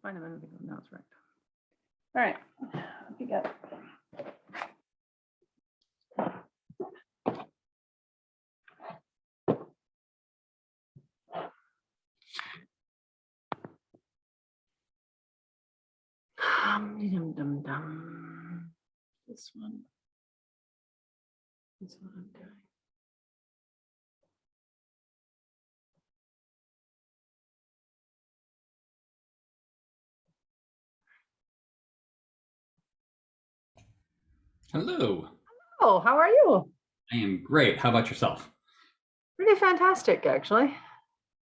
Find a minute ago. No, it's right. All right. What you got? Dum-dum-dum-dum. This one. This one I'm doing. Hello. Oh, how are you? I am great. How about yourself? Pretty fantastic, actually.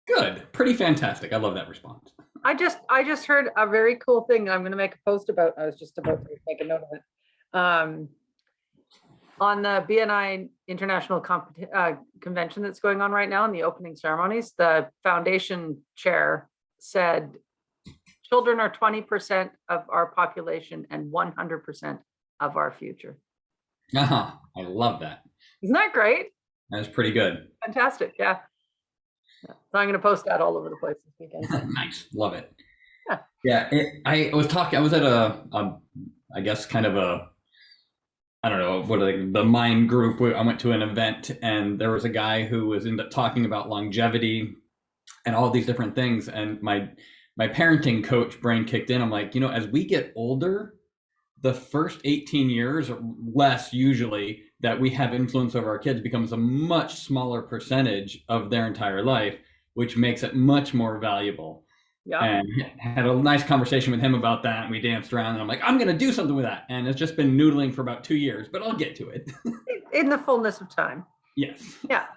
Good. Pretty fantastic. I love that response. I just heard a very cool thing I'm going to make a post about. I was just about to make a note of it. On the BNI International Convention that's going on right now in the opening ceremonies, the foundation chair said children are 20% of our population and 100% of our future. Uh-huh. I love that. Isn't that great? That's pretty good. Fantastic. Yeah. So I'm going to post that all over the place this weekend. Nice. Love it. Yeah. Yeah. I was at I guess kind of a, I don't know, the mind group where I went to an event and there was a guy who was talking about longevity and all these different things. And my parenting coach brain kicked in. I'm like, as we get older, the first 18 years or less usually that we have influence over our kids becomes a much smaller percentage of their entire life, which makes it much more valuable. Yeah. And had a nice conversation with him about that. And we danced around and I'm like, I'm going to do something with that. And it's just been noodling for about 2 years, but I'll get to it. In the fullness of time. Yes. Yeah.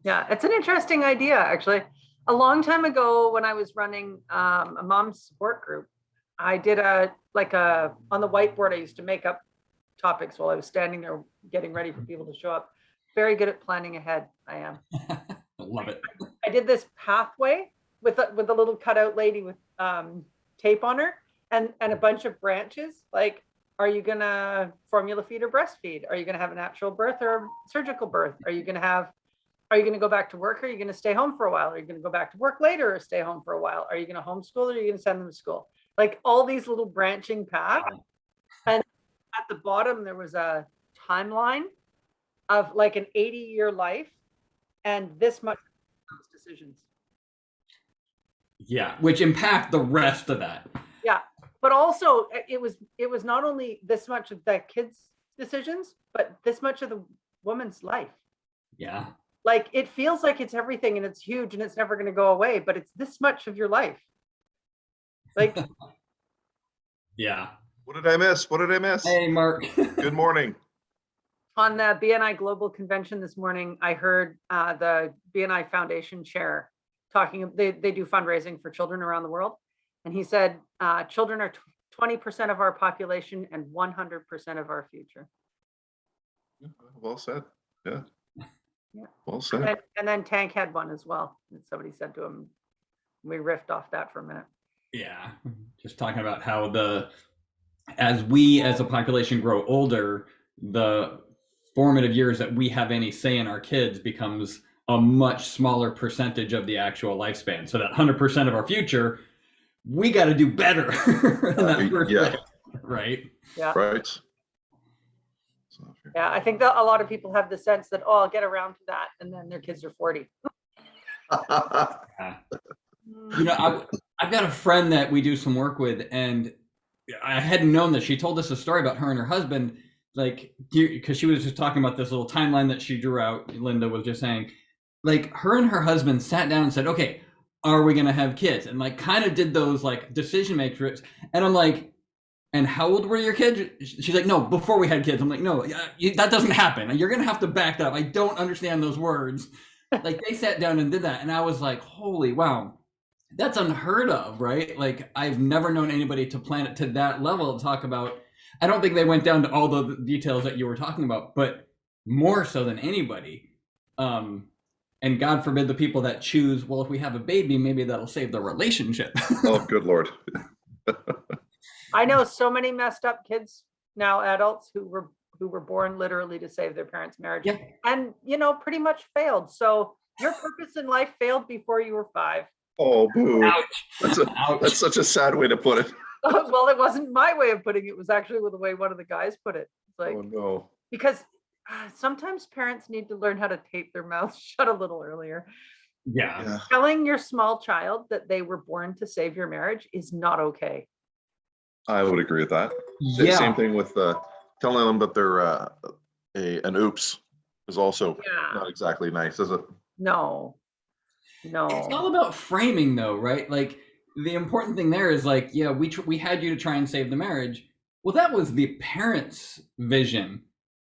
Yeah. It's an interesting idea, actually. A long time ago when I was running a mom support group, I did on the whiteboard, I used to make up topics while I was standing there getting ready for people to show up. Very good at planning ahead. I am. I love it. I did this pathway with a little cutout lady with tape on her and a bunch of branches. Like, are you going to formula feed or breastfeed? Are you going to have a natural birth or surgical birth? Are you going to go back to work? Or are you going to stay home for a while? Are you going to go back to work later or stay home for a while? Are you going to homeschool or are you going to send them to school? Like all these little branching paths. And at the bottom, there was a timeline of like an 80-year life and this much decisions. Yeah, which impact the rest of that. Yeah, but also it was not only this much of the kids' decisions, but this much of the woman's life. Yeah. Like it feels like it's everything and it's huge and it's never going to go away, but it's this much of your life. Like, yeah. What did I miss? Hey, Mark. Good morning. On the BNI Global Convention this morning, I heard the BNI Foundation chair talking. They do fundraising for children around the world. And he said, children are 20% of our population and 100% of our future. Well said. Yeah. Yeah. Well said. And then Tank had one as well. And somebody said to him, we riffed off that for a minute. Yeah. Just talking about how as we as a population grow older, the formative years that we have any say in our kids becomes a much smaller percentage of the actual lifespan. So that 100% of our future, we got to do better in that first Yeah. Right? Yeah. Right. Yeah, I think that a lot of people have the sense that, oh, I'll get around to that, and then their kids are 40. I've got a friend that we do some work with, and I hadn't known that. She told us a story about her and her husband, like, because she was just talking about this little timeline that she drew out. Linda was just saying, like, her and her husband sat down and said, okay, are we going to have kids? And like kind of did those like decision matrix. And I'm like, and how old were your kids? She's like, no, before we had kids. I'm like, no, that doesn't happen. You're going to have to back that up. I don't understand those words. Like they sat down and did that. And I was like, holy wow, that's unheard of, right? Like I've never known anybody to plan it to that level to talk about. I don't think they went down to all the details that you were talking about, but more so than anybody. And God forbid the people that choose, well, if we have a baby, maybe that'll save the relationship. Oh, good Lord. I know so many messed up kids now, adults who were born literally to save their parents' marriage, yeah. And pretty much failed. So your purpose in life failed before you were 5. Oh, boo. Ouch. That's Ouch. such a sad way to put it. Well, it wasn't my way of putting it. It was actually the way one of the guys put it. It's like, Oh, no. because sometimes parents need to learn how to tape their mouths shut a little earlier. Yeah. Yeah. Telling your small child that they were born to save your marriage is not okay. I would agree with that. Yeah. Same thing with telling them that they're an oops is also Yeah. not exactly nice, is it? No. It's No. all about framing, though, right? Like the important thing there is like, yeah, we had you to try and save the marriage. Well, that was the parents' vision.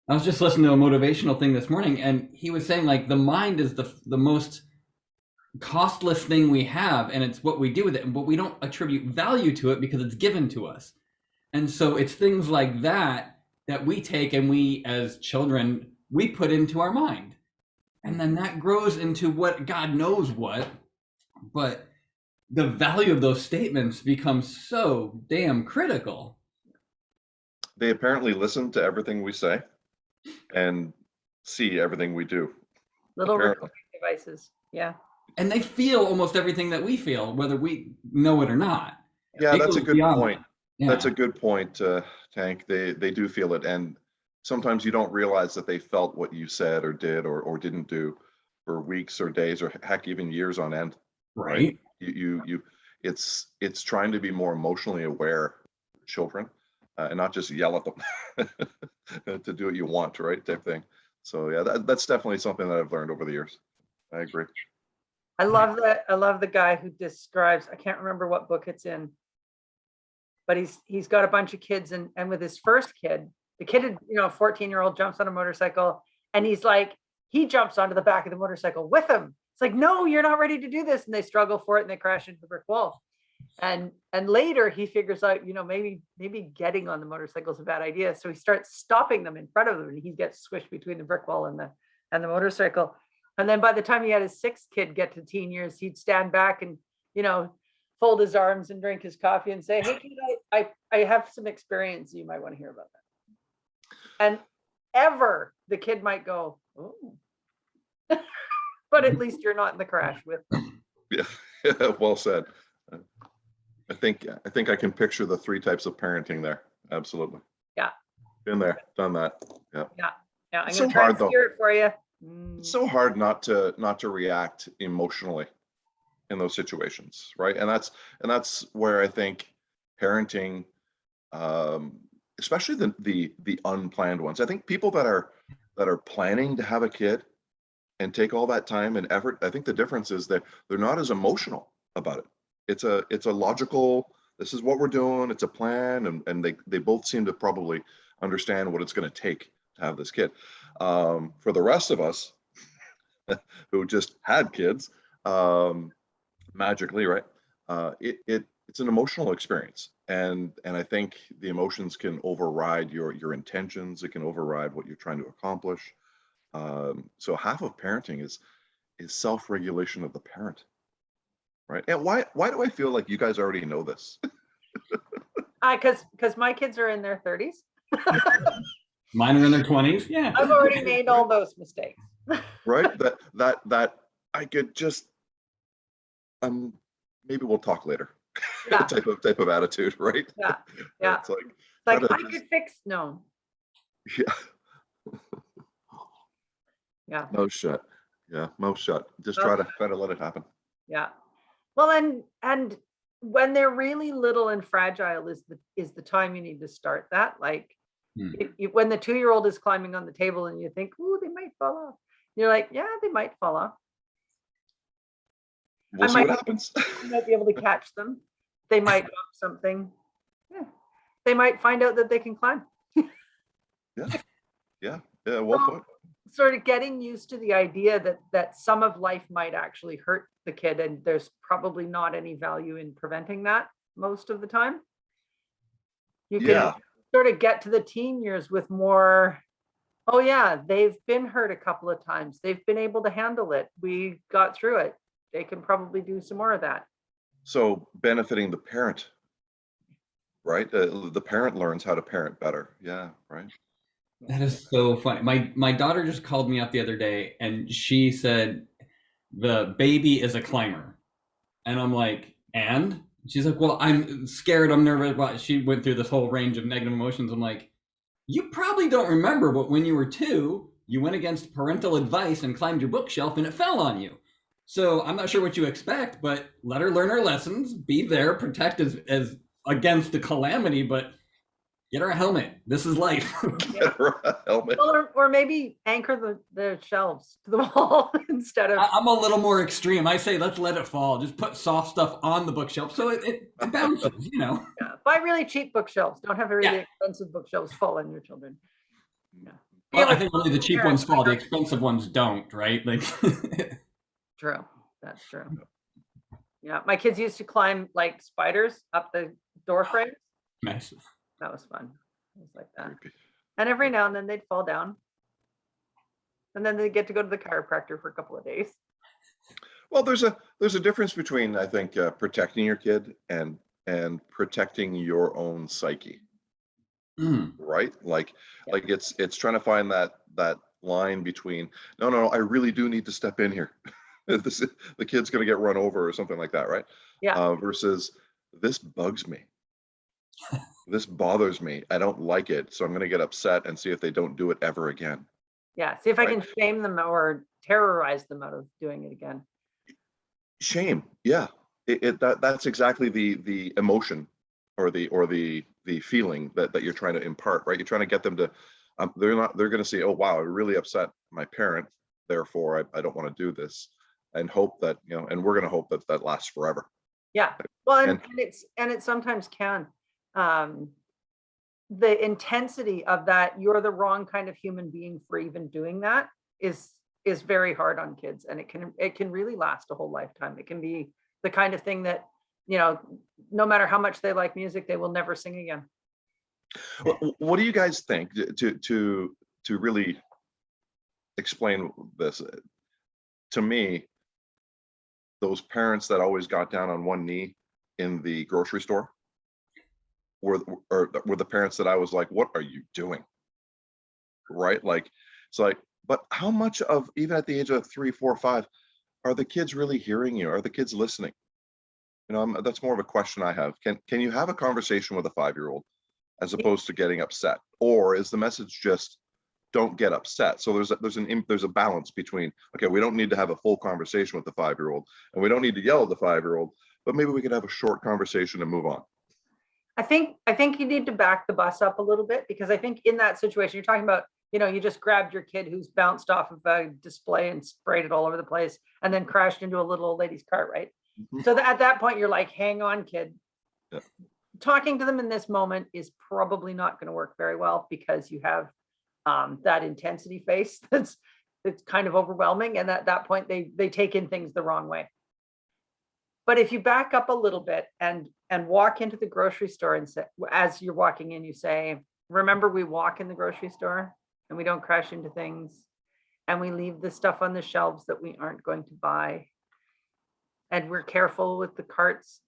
I was just listening to a motivational thing this morning, and he was saying like the mind is the most costless thing we have, and it's what we do with it, but we don't attribute value to it because it's given to us. And so it's things like that that we take and we as children we put into our mind, and then that grows into what God knows what. But the value of those statements becomes so damn critical. They apparently listen to everything we say and see everything we do. Little Apparently. recording devices. Yeah. And they feel almost everything that we feel, whether we know it or not. Yeah, It that's a goes good beyond point. that. Yeah. That's a good point, Tank. They do feel it, and sometimes you don't realize that they felt what you said or did or didn't do for weeks or days or heck even years on end. right. You it's trying to be more emotionally aware of children and not just yell at them to do what you want, right? Type thing. So yeah, that's definitely something that I've learned over the years. I agree. I love that. I love the guy who describes, I can't remember what book it's in, but he's got a bunch of kids, and with his first kid, the kid, 14-year-old jumps on a motorcycle, and he's like, he jumps onto the back of the motorcycle with him. It's like, no, you're not ready to do this. And they struggle for it and they crash into the brick wall. And later he figures out, maybe getting on the motorcycle is a bad idea. So he starts stopping them in front of them, and he gets squished between the brick wall and the motorcycle. And then by the time he had his sixth kid get to teen years, he'd stand back and, fold his arms and drink his coffee and say, hey, kid, I have some experience. You might want to hear about that. And the kid might go, oh, but at least you're not in the crash with them. Yeah, well said. I think I can picture the three types of parenting there. Absolutely. Yeah. Been there, done that. Yeah. Yeah, I'm It's going so to try hard, and though. steer it for you. It's so hard not to react emotionally in those situations, right? And that's where I think parenting, especially the unplanned ones. I think people that are planning to have a kid and take all that time and effort, I think the difference is that they're not as emotional about it. It's a logical, this is what we're doing, it's a plan, and they both seem to probably understand what it's going to take to have this kid. For the rest of us who just had kids, magically, right? It's an emotional experience, and I think the emotions can override your intentions. It can override what you're trying to accomplish. So half of parenting is self-regulation of the parent, right? And why do I feel like you guys already know this? Because my kids are in their 30s. Mine are in their 20s. Yeah. I've already made all those mistakes. Right? that I could just maybe we'll talk later. Yeah. type of attitude, right? Yeah. Yeah. It's like Like, try to I just- could fix, no. yeah, Yeah. mouth shut. Yeah, mouth shut. Just try to let it happen. Yeah. Well, and when they're really little and fragile is the time you need to start that. Like when the 2-year-old is climbing on the table and you think, ooh, they might fall off. You're like, yeah, they might fall off. We'll see what happens. You might be able to catch them. They might drop something. Yeah. They might find out that they can climb. Yeah, well put. Sort of getting used to the idea that some of life might actually hurt the kid, and there's probably not any value in preventing that most of the time. You can sort of get to the teen years with more, oh yeah, they've been hurt a couple of times. They've been able to handle it. We got through it. They can probably do some more of that. So benefiting the parent, right? The parent learns how to parent better. Yeah, right. That is so funny. My daughter just called me up the other day and she said the baby is a climber. And I'm like, and she's like, well, I'm scared, I'm nervous. Well, she went through this whole range of negative emotions. I'm like, you probably don't remember, but when you were 2, you went against parental advice and climbed your bookshelf and it fell on you. So I'm not sure what you expect, but let her learn her lessons, be there, protect as against the calamity, but get her a helmet. This is life. Get her a helmet. Well, or maybe anchor the shelves to the wall instead of. I'm a little more extreme. I say let's let it fall. Just put soft stuff on the bookshelf so it bounces, you know. Yeah, buy really cheap bookshelves. Don't have really Yeah. expensive bookshelves fall on your children. Yeah. Well, I think only the cheap ones fall. The expensive ones don't, right? Like True. That's true. Yeah, my kids used to climb like spiders up the door frames. nice. That was fun. It was like that. And every now and then they'd fall down. And then they get to go to the chiropractor for a couple of days. Well, there's a difference between, I think, protecting your kid and protecting your own psyche, Mm. right? Like it's trying to find that line between no, I really do need to step in here. The kid's going to get run over or something like that, right? Yeah. Versus this bugs me. This bothers me. I don't like it, so I'm going to get upset and see if they don't do it ever again. Yeah. See if I Right. can shame them or terrorize them out of doing it again. Shame, yeah. That's exactly the emotion or the feeling that you're trying to impart, right? You're trying to get them to they're going to say, oh wow, I really upset my parent, therefore I don't want to do this, and hope that, you know, and we're going to hope that lasts forever. Yeah. Well, And- and it sometimes can. The intensity of that, you're the wrong kind of human being for even doing that is very hard on kids, and it can really last a whole lifetime. It can be the kind of thing that, you know, no matter how much they like music, they will never sing again. What do you guys think to really explain this? To me, those parents that always got down on one knee in the grocery store were the parents that I was like, what are you doing? Right? Like, it's like, but how much of, even at the age of 3, 4, 5, are the kids really hearing you? Are the kids listening? You know, that's more of a question I have. Can you have a conversation with a 5-year-old as opposed to getting upset? Or is the message just don't get upset? So there's a balance between, okay, we don't need to have a full conversation with the 5-year-old, and we don't need to yell at the 5-year-old, but maybe we could have a short conversation and move on. I think you need to back the bus up a little bit, because I think in that situation you're talking about, you know, you just grabbed your kid who's bounced off of a display and sprayed it all over the place and then crashed into a little old lady's cart, right? Mhm. So at that point you're like, hang on, kid. Yeah. Talking to them in this moment is probably not going to work very well, because you have that intensity face that's kind of overwhelming, and at that point they take in things the wrong way. But if you back up a little bit and walk into the grocery store and say, as you're walking in, you say, remember, we walk in the grocery store and we don't crash into things, and we leave the stuff on the shelves that we aren't going to buy, and we're careful with the carts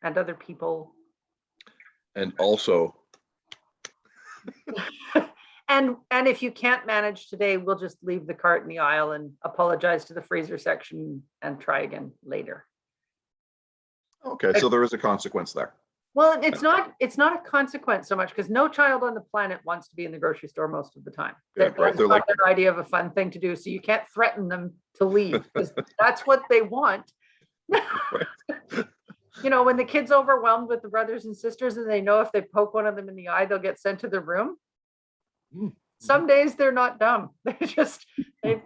and other people. And also, And if you can't manage today, we'll just leave the cart in the aisle and apologize to the freezer section and try again later. okay, so there is a consequence there. Well, it's not a consequence so much, because no child on the planet wants to be in the grocery store most of the time. Yeah, That's right. They're not like, their idea of a fun thing to do. So you can't threaten them to leave, because that's what they want. You know, when the kid's overwhelmed with the brothers and sisters and they know if they poke one of them in the eye, they'll get sent to their room. Some days they're not dumb. They've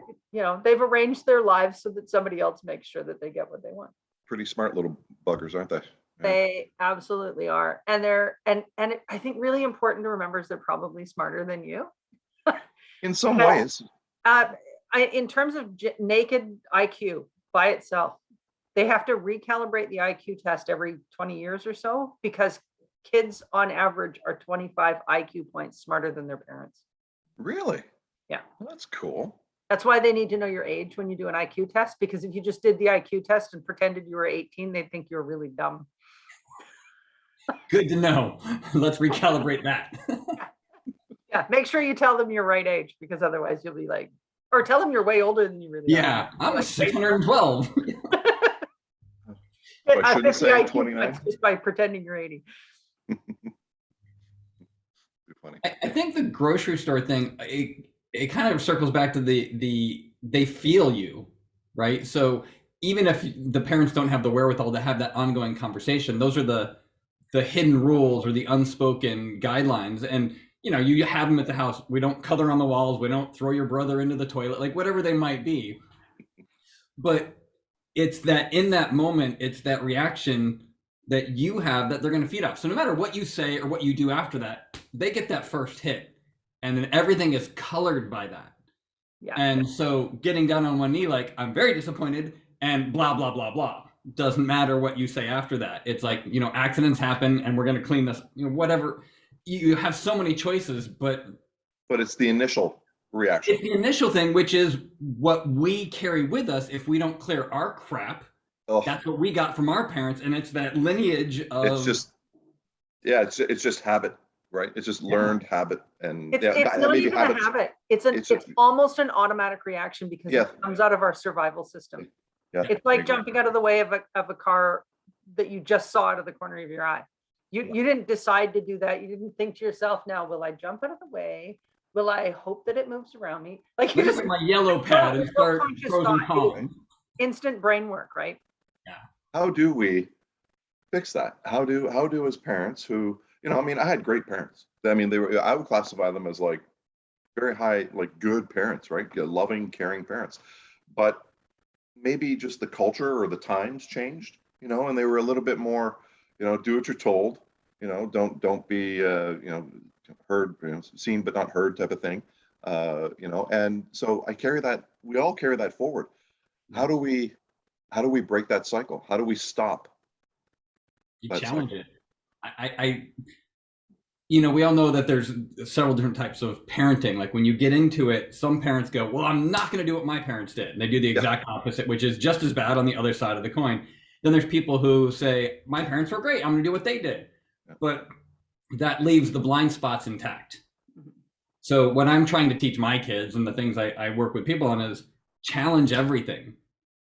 arranged their lives so that somebody else makes sure that they get what they want. pretty smart little buggers, aren't they? They absolutely are. And I think really important to remember is they're probably smarter than you. In some Because- ways. In terms of naked IQ by itself, they have to recalibrate the IQ test every 20 years or so, because kids on average are 25 IQ points smarter than their parents. Really? Yeah. Well, that's cool. That's why they need to know your age when you do an IQ test, because if you just did the IQ test and pretended you were 18, they'd think you're really dumb. Good to know. Let's recalibrate that. Yeah, make sure you tell them your right age, because otherwise you'll be like, or tell them you're way older than you really are. Yeah, I'm a 612. I shouldn't say IQ 29. points just by pretending you're 80. Too funny. I think the grocery store thing, it kind of circles back to they feel you, right? So even if the parents don't have the wherewithal to have that ongoing conversation, those are the hidden rules or the unspoken guidelines. And you have them at the house. We don't color on the walls. We don't throw your brother into the toilet, like whatever they might be. But it's that in that moment, it's that reaction that you have that they're going to feed off. So no matter what you say or what you do after that, they get that first hit, and then everything is colored by that. Yeah. And so getting down on one knee, like, I'm very disappointed, and blah, blah, blah, blah. Doesn't matter what you say after that. It's like, accidents happen and we're going to clean this, whatever. You have so many choices, but it's the initial reaction. it's the initial thing, which is what we carry with us. If we don't clear our crap, Oh, that's what we got from our parents. And it's that lineage of, it's just habit, right? It's just learned habit. And It's that not may be even a habits. habit. It's almost an automatic reaction because Yeah. it comes out of our survival system. Yeah, It's I like agree. jumping out of the way of a car that you just saw out of the corner of your eye. You didn't decide to do that. You didn't think to yourself, now, will I jump out of the way? Will I hope that it moves around me? Like, you look just at my yellow pad and there's no start conscious pros and thought. cons. instant brain work, right? How do we fix that? How do as parents who, I had great parents. I mean, I would classify them as like very high, like good parents, right? Loving, caring parents. But maybe just the culture or the times changed, and they were a little bit more, do what you're told, don't be, heard, seen but not heard type of thing, and so we all carry that forward. How do we break that cycle? How do we stop? You That's challenge it. We all know that there's several different types of parenting. Like when you get into it, some parents go, well, I'm not going to do what my parents did. And they do the exact opposite, which is just as bad on the other side of the coin. Then there's people who say, my parents were great, I'm going to do what they did. Yeah. But that leaves the blind spots intact. So what I'm trying to teach my kids and the things I work with people on is challenge everything.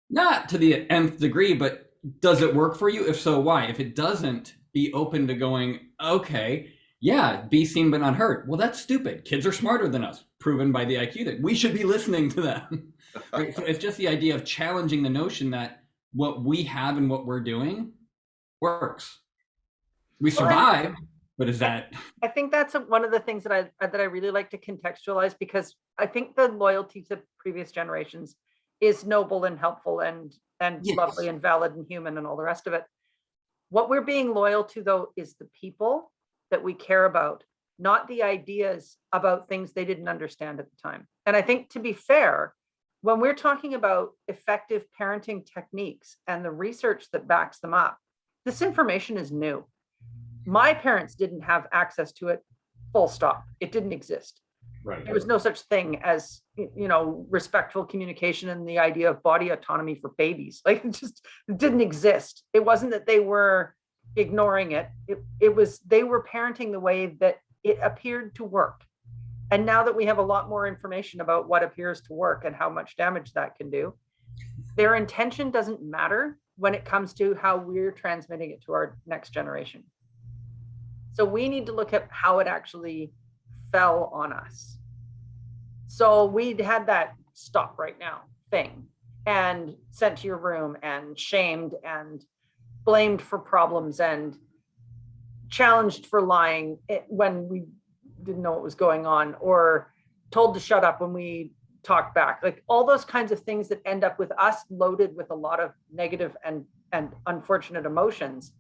Not to the nth degree, but does it work for you? If so, why? If it doesn't, be open to going, okay, yeah, be seen but not heard. Well, that's stupid. Kids are smarter than us, proven by the IQ that we should be listening to them. Right? So it's just the idea of challenging the notion that what we have and what we're doing works. We survive, but is that? I think that's one of the things that I really like to contextualize, because I think the loyalty to previous generations is noble and helpful and Yes. lovely and valid and human and all the rest of it. What we're being loyal to, though, is the people that we care about, not the ideas about things they didn't understand at the time. And I think, to be fair, when we're talking about effective parenting techniques and the research that backs them up, this information is new. My parents didn't have access to it, full stop. It didn't exist. Right. There was no such thing as, respectful communication and the idea of body autonomy for babies. Like, it didn't exist. It wasn't that they were ignoring it. It was, they were parenting the way that it appeared to work. And now that we have a lot more information about what appears to work and how much damage that can do, their intention doesn't matter when it comes to how we're transmitting it to our next generation. So we need to look at how it actually fell on us. So we'd had that stop right now thing and sent to your room and shamed and blamed for problems and challenged for lying when we didn't know what was going on, or told to shut up when we talked back. Like, all those kinds of things that end up with us loaded with a lot of negative and unfortunate emotions.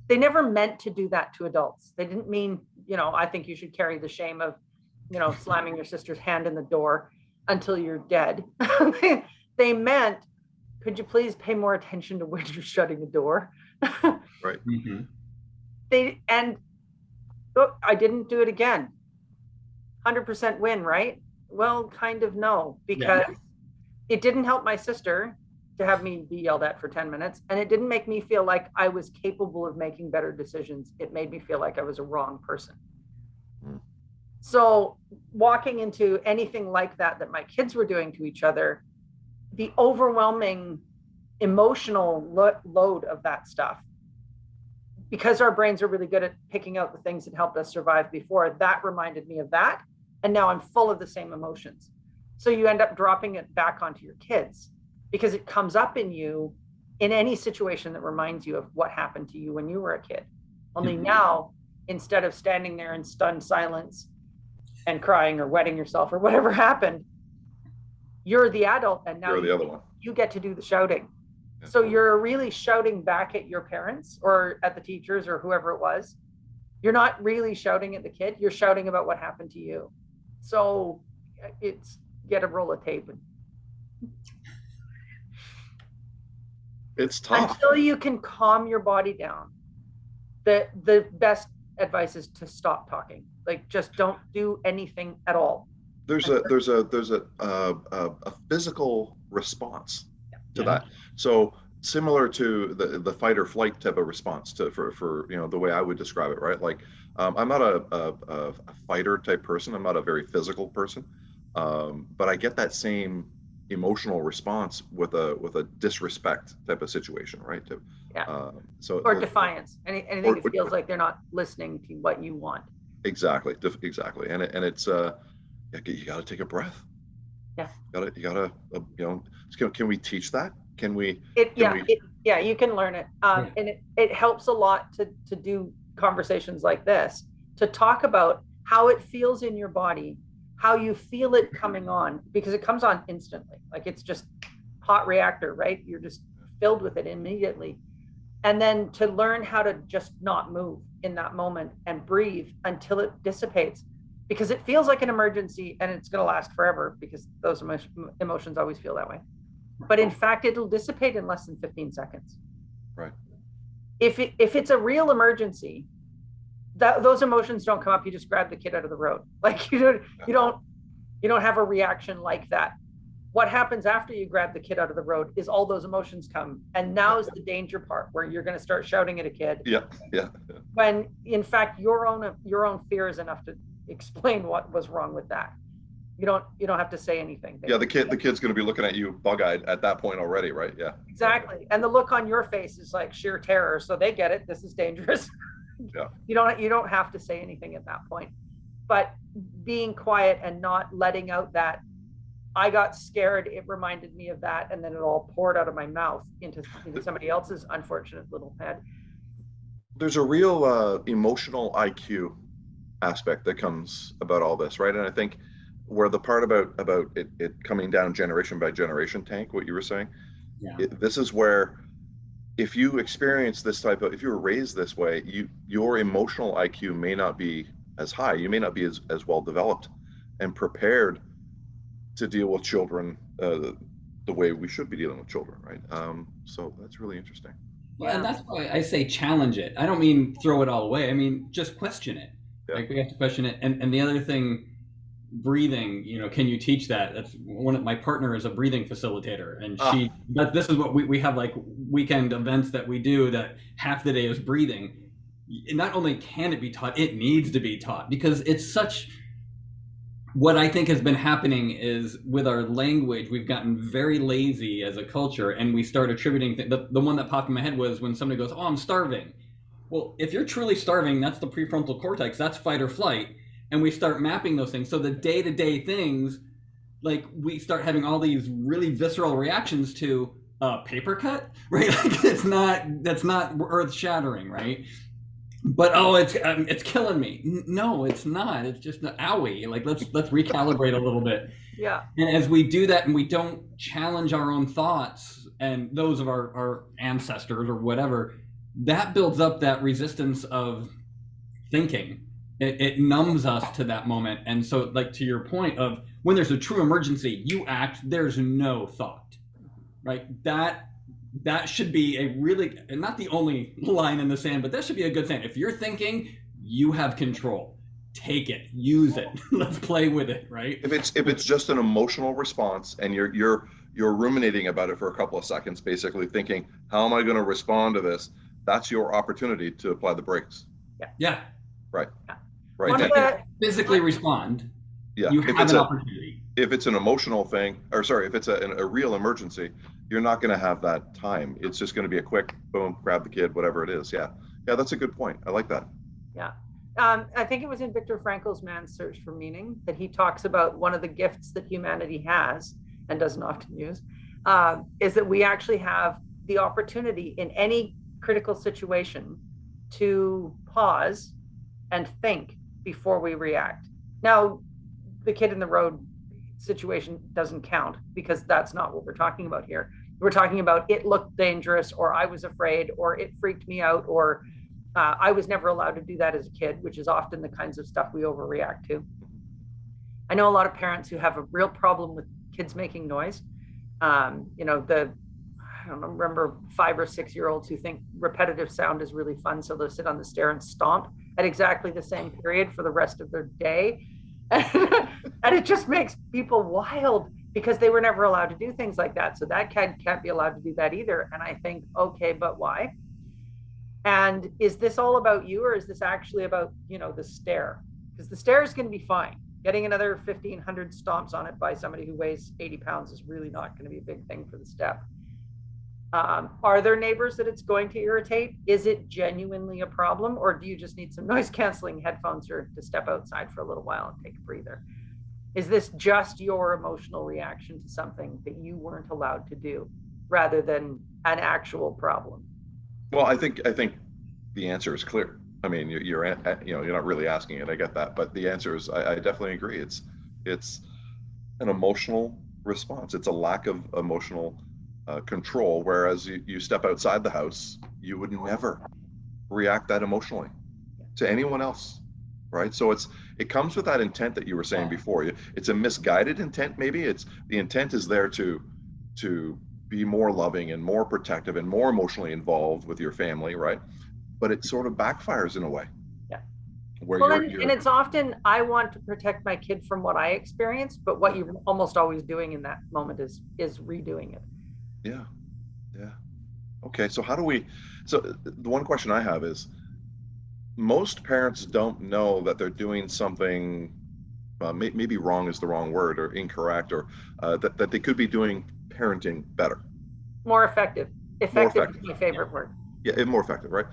They never meant to do that to adults. They didn't mean, I think you should carry the shame of, slamming your sister's hand in the door until you're dead. They meant, could you please pay more attention to when you're shutting the door? Right. Mm-hmm. I didn't do it again. 100% win, right? Well, kind of no, because it didn't help my sister to have me be yelled at for 10 minutes. And it didn't make me feel like I was capable of making better decisions. It made me feel like I was a wrong person. So walking into anything like that my kids were doing to each other, the overwhelming emotional load of that stuff, because our brains are really good at picking out the things that helped us survive before, that reminded me of that. And now I'm full of the same emotions. So you end up dropping it back onto your kids because it comes up in you in any situation that reminds you of what happened to you when you were a kid. Only now, instead of standing there in stunned silence and crying or wetting yourself or whatever happened, you're the adult, and now You're the other one. you get to do the shouting. Yeah. So you're really shouting back at your parents or at the teachers or whoever it was. You're not really shouting at the kid. You're shouting about what happened to you. So it's get a roll of tape. It's tough. Until you can calm your body down. The best advice is to stop talking. Like, just don't do anything at all. There's a physical response to that. So similar to the fight or flight type of response for the way I would describe it, right? Like, I'm not a fighter type person. I'm not a very physical person, but I get that same emotional response with a disrespect type of situation, right? Or defiance. Anything that feels like they're not listening to what you want. Exactly, and it's you got to take a breath. Yeah. You gotta can we teach that? Can we? You can learn it, and it helps a lot to do conversations like this, to talk about how it feels in your body, how you feel it coming on, because it comes on instantly. Like, it's just hot reactor, right? You're just filled with it immediately. And then to learn how to just not move in that moment and breathe until it dissipates, because it feels like an emergency and it's going to last forever, because those emotions always feel that way. But in fact, it'll dissipate in less than 15 seconds. Right. If it's a real emergency, those emotions don't come up. You just grab the kid out of the road. Like, you don't have a reaction like that. What happens after you grab the kid out of the road is all those emotions come. And now is the danger part, where you're going to start shouting at a kid. Yeah. When in fact, your own fear is enough to explain what was wrong with that. You don't have to say anything. Yeah, the kid's going to be looking at you bug-eyed at that point already, right? Yeah. Exactly. And the look on your face is like sheer terror. So they get it. This is dangerous. Yeah. You don't have to say anything at that point. But being quiet and not letting out that, I got scared, it reminded me of that, and then it all poured out of my mouth into somebody else's unfortunate little head. There's a real emotional IQ aspect that comes about all this, right? And I think where the part about it coming down generation by generation, Tank, what you were saying, this is where, if you experience this if you were raised this way, your emotional IQ may not be as high. You may not be as well developed and prepared to deal with children the way we should be dealing with children, right? So that's really interesting. Well, and that's why I say challenge it. I don't mean throw it all away. I mean, just question it. Yeah. Like, we have to question it. And the other thing, breathing, can you teach that? That's one of my partner is a breathing facilitator, and this is what we have, like, weekend events that we do, that half the day is breathing. Not only can it be taught, it needs to be taught, because it's such, what I think has been happening is, with our language, we've gotten very lazy as a culture, and we start attributing the one that popped in my head was when somebody goes, "Oh, I'm starving." Well, if you're truly starving, that's the prefrontal cortex, that's fight or flight. And we start mapping those things. So the day-to-day things, like, we start having all these really visceral reactions to paper cut, right? Like, that's not earth-shattering, right? But it's killing me. No, it's not. It's just an owie. Like, let's recalibrate a little bit. Yeah. And as we do that, and we don't challenge our own thoughts and those of our ancestors or whatever, that builds up that resistance of thinking. It numbs us to that moment. And so, like, to your point of, when there's a true emergency, you act, there's no thought, right? That should be a really, and not the only line in the sand, but that should be a good thing. If you're thinking, you have control. Take it, use it. Let's play with it, right? If it's just an emotional response, and you're ruminating about it for a couple of seconds, basically thinking, how am I going to respond to this? That's your opportunity to apply the brakes. Yeah. Right. Yeah. Right. Physically respond. Yeah. You have an opportunity. If it's an emotional thing, or sorry, if it's a real emergency, you're not going to have that time. It's just going to be a quick boom, grab the kid, whatever it is. Yeah. Yeah. That's a good point. I like that. Yeah. I think it was in Viktor Frankl's Man's Search for Meaning that he talks about one of the gifts that humanity has and doesn't often use, is that we actually have the opportunity in any critical situation to pause and think before we react. Now, the kid in the road situation doesn't count because that's not what we're talking about here. We're talking about it looked dangerous, or I was afraid, or it freaked me out, or I was never allowed to do that as a kid, which is often the kinds of stuff we overreact to. I know a lot of parents who have a real problem with kids making noise. I don't remember 5 or 6 year olds who think repetitive sound is really fun. So they'll sit on the stair and stomp at exactly the same period for the rest of their day. And it just makes people wild because they were never allowed to do things like that. So that kid can't be allowed to do that either. And I think, okay, but why? And is this all about you, or is this actually about, the stair? Because the stair is going to be fine. Getting another 1,500 stomps on it by somebody who weighs 80 pounds is really not going to be a big thing for the step. Are there neighbors that it's going to irritate? Is it genuinely a problem, or do you just need some noise canceling headphones or to step outside for a little while and take a breather? Is this just your emotional reaction to something that you weren't allowed to do rather than an actual problem? Well, I think the answer is clear. I mean, you're not really asking it. I get that, but the answer is, I definitely agree. It's an emotional response. It's a lack of emotional control. Whereas you step outside the house, you would never react that emotionally to anyone else, right? So it comes with that intent that you were saying before. It's a misguided intent. Maybe the intent is there to be more loving and more protective and more emotionally involved with your family, right? But it sort of backfires in a way. Yeah. And it's often, I want to protect my kid from what I experienced, but what you're almost always doing in that moment is redoing it. Yeah. Yeah. Okay. So the one question I have is, most parents don't know that they're doing something, maybe wrong is the wrong word, or incorrect, or that they could be doing parenting better. More effective. Effective is my favorite word. Yeah, more effective, right?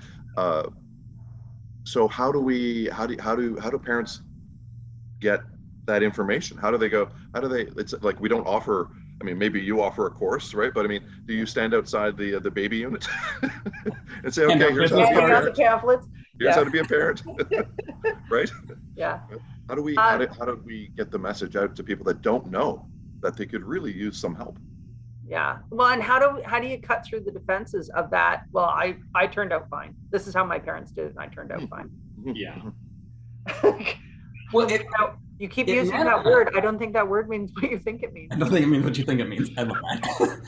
So how do parents get that information? It's like, we don't offer, I mean, maybe you offer a course, right? But I mean, do you stand outside the baby unit and say, okay, here's how to be a parent. Pamphlets. Here's how to be a parent, right? Yeah. How do we get the message out to people that don't know that they could really use some help? Yeah. Well, and how do you cut through the defenses of that? Well, I turned out fine. This is how my parents did it, and I turned out fine. Yeah. Well, you keep using that word. I don't think that word means what you think it means. I don't think it means what you think it means. I love that.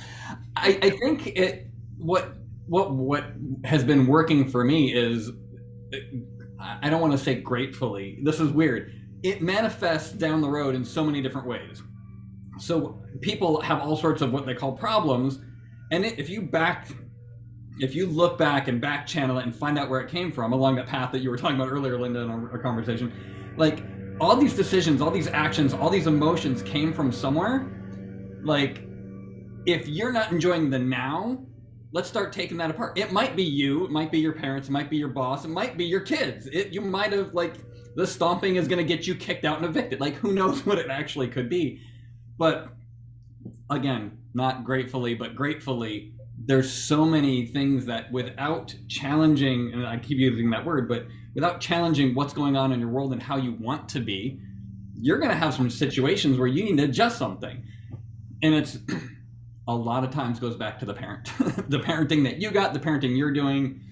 I think what has been working for me is, I don't want to say gratefully. This is weird. It manifests down the road in so many different ways. So people have all sorts of what they call problems, and if you look back and back channel it and find out where it came from along that path that you were talking about earlier, Linda, in our conversation, like, all these decisions, all these actions, all these emotions came from somewhere. Like, if you're not enjoying the now, let's start taking that apart. It might be you, it might be your parents, it might be your boss, it might be your kids. You might have, like, the stomping is going to get you kicked out and evicted. Like, who knows what it actually could be. But again, not gratefully, but gratefully, there's so many things that without challenging, and I keep using that word, but without challenging what's going on in your world and how you want to be, you're going to have some situations where you need to adjust something. And it's a lot of times goes back to the parent, the parenting that you got, the parenting you're doing.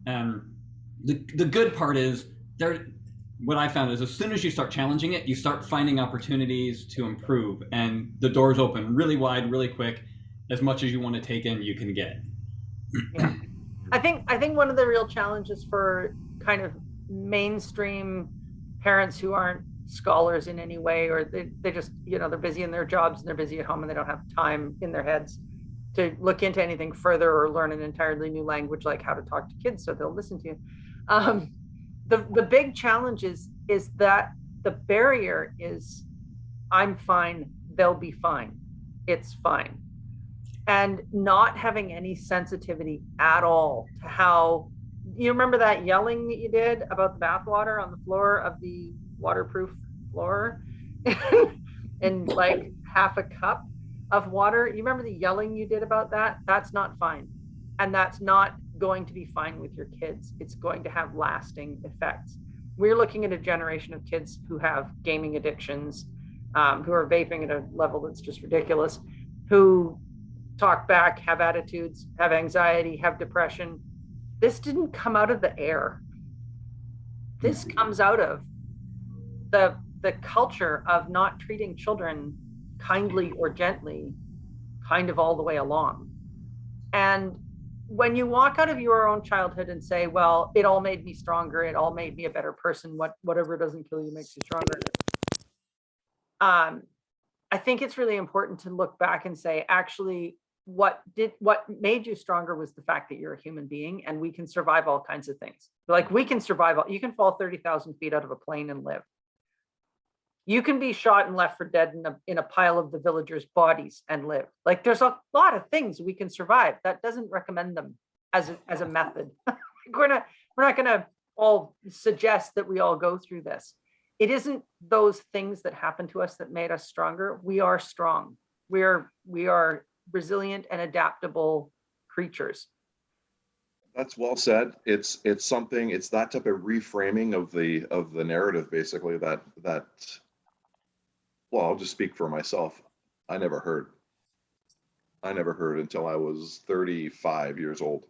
The good part is, what I found is, as soon as you start challenging it, you start finding opportunities to improve, and the doors open really wide, really quick. As much as you want to take in, you can get. Yeah. I think one of the real challenges for kind of mainstream parents who aren't scholars in any way, or they just, they're busy in their jobs and they're busy at home and they don't have time in their heads to look into anything further or learn an entirely new language, like how to talk to kids so they'll listen to you. The big challenge is that the barrier is, I'm fine, they'll be fine, it's fine. and not having any sensitivity at all to how, you remember that yelling that you did about the bathwater on the floor of the waterproof floor and like half a cup of water? You remember the yelling you did about that? That's not fine. And that's not going to be fine with your kids. It's going to have lasting effects. We're looking at a generation of kids who have gaming addictions, who are vaping at a level that's just ridiculous, who talk back, have attitudes, have anxiety, have depression. This didn't come out of the air. This comes out of the culture of not treating children kindly or gently, kind of all the way along. And when you walk out of your own childhood and say, well, it all made me stronger, it all made me a better person, whatever doesn't kill you makes you stronger. I think it's really important to look back and say, actually, what made you stronger was the fact that you're a human being, and we can survive all kinds of things. Like, we can survive, you can fall 30,000 feet out of a plane and live. You can be shot and left for dead in a pile of the villagers' bodies and live. Like, there's a lot of things we can survive. That doesn't recommend them as a method. we're not gonna all suggest that we all go through this. It isn't those things that happen to us that made us stronger. We are strong. We are resilient and adaptable creatures. That's well said. It's that type of reframing of the narrative, basically, that well, I'll just speak for myself. I never heard until I was 35 years old,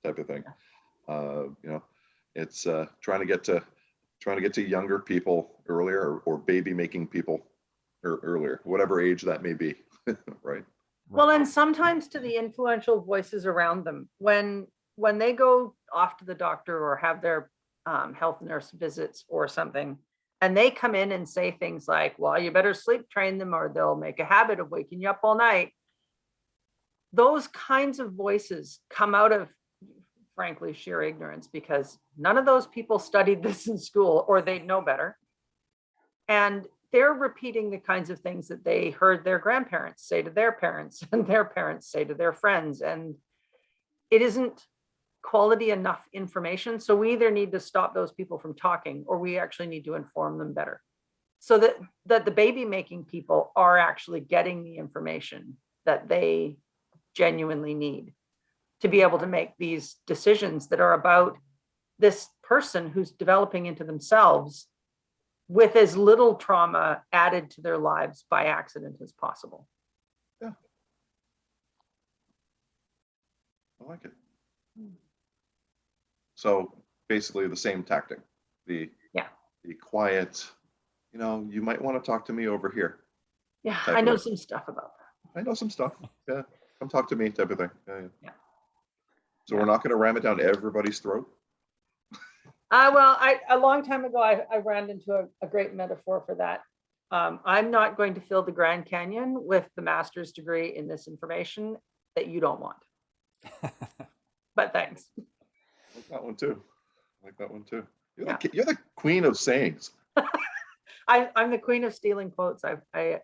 type of thing. It's trying to get to younger people earlier, or baby making people earlier, whatever age that may be. Right. Well, and sometimes to the influential voices around them, when they go off to the doctor or have their health nurse visits or something, and they come in and say things like, well, you better sleep train them or they'll make a habit of waking you up all night. Those kinds of voices come out of, frankly, sheer ignorance, because none of those people studied this in school, or they'd know better. And they're repeating the kinds of things that they heard their grandparents say to their parents and their parents say to their friends. And it isn't quality enough information. So we either need to stop those people from talking, or we actually need to inform them better, so that the baby making people are actually getting the information that they genuinely need to be able to make these decisions that are about this person who's developing into themselves with as little trauma added to their lives by accident as possible. Yeah. I like it. So basically the same tactic, the quiet, you might want to talk to me over here. Yeah, I know some stuff about that. I know some stuff. Yeah, come talk to me, type of thing. Yeah. So we're not going to ram it down everybody's throat. Well, a long time ago, I ran into a great metaphor for that. I'm not going to fill the Grand Canyon with the master's degree in this information that you don't want. But thanks. I like that one too. You're the queen of sayings. I'm the queen of stealing quotes. I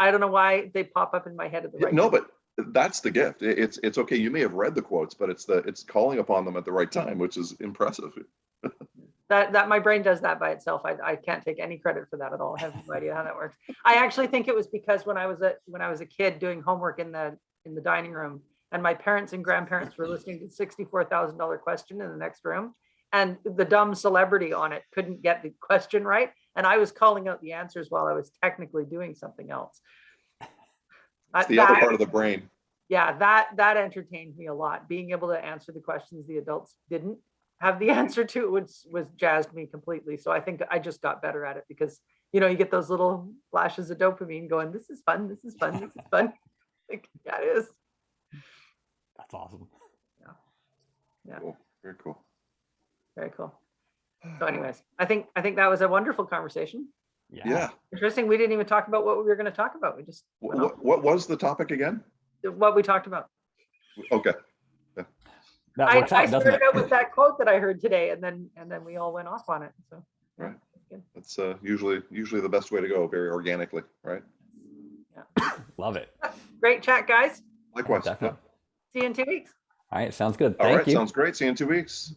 don't know why they pop up in my head at the right time. No, but that's the gift. It's okay. You may have read the quotes, but it's calling upon them at the right time, which is impressive. that my brain does that by itself. I can't take any credit for that at all. I have no idea how that works. I actually think it was because when I was a kid doing homework in the dining room, and my parents and grandparents were listening to $64,000 question in the next room, and the dumb celebrity on it couldn't get the question right, and I was calling out the answers while I was technically doing something else. It's the other part of the brain. Yeah, that entertained me a lot. Being able to answer the questions the adults didn't have the answer to was jazzed me completely. So I think I just got better at it, because you get those little flashes of dopamine going, this is fun, this is fun, this is fun. Like, yeah, it is. That's awesome. Yeah. Cool. Very cool. Very cool. So anyways, I think that was a wonderful conversation. Yeah. Interesting. We didn't even talk about what we were going to talk about. We just what was the topic again? What we talked about. Okay. That works out, I doesn't started it? out with that quote that I heard today, and then we all went off on it. So right. That's usually the best way to go, very organically, right? Yeah. Love it. Great chat, guys. Likewise. Definitely. See you in 2 weeks. All right. Sounds good. All Thank right. you. Sounds great. See you in 2 weeks.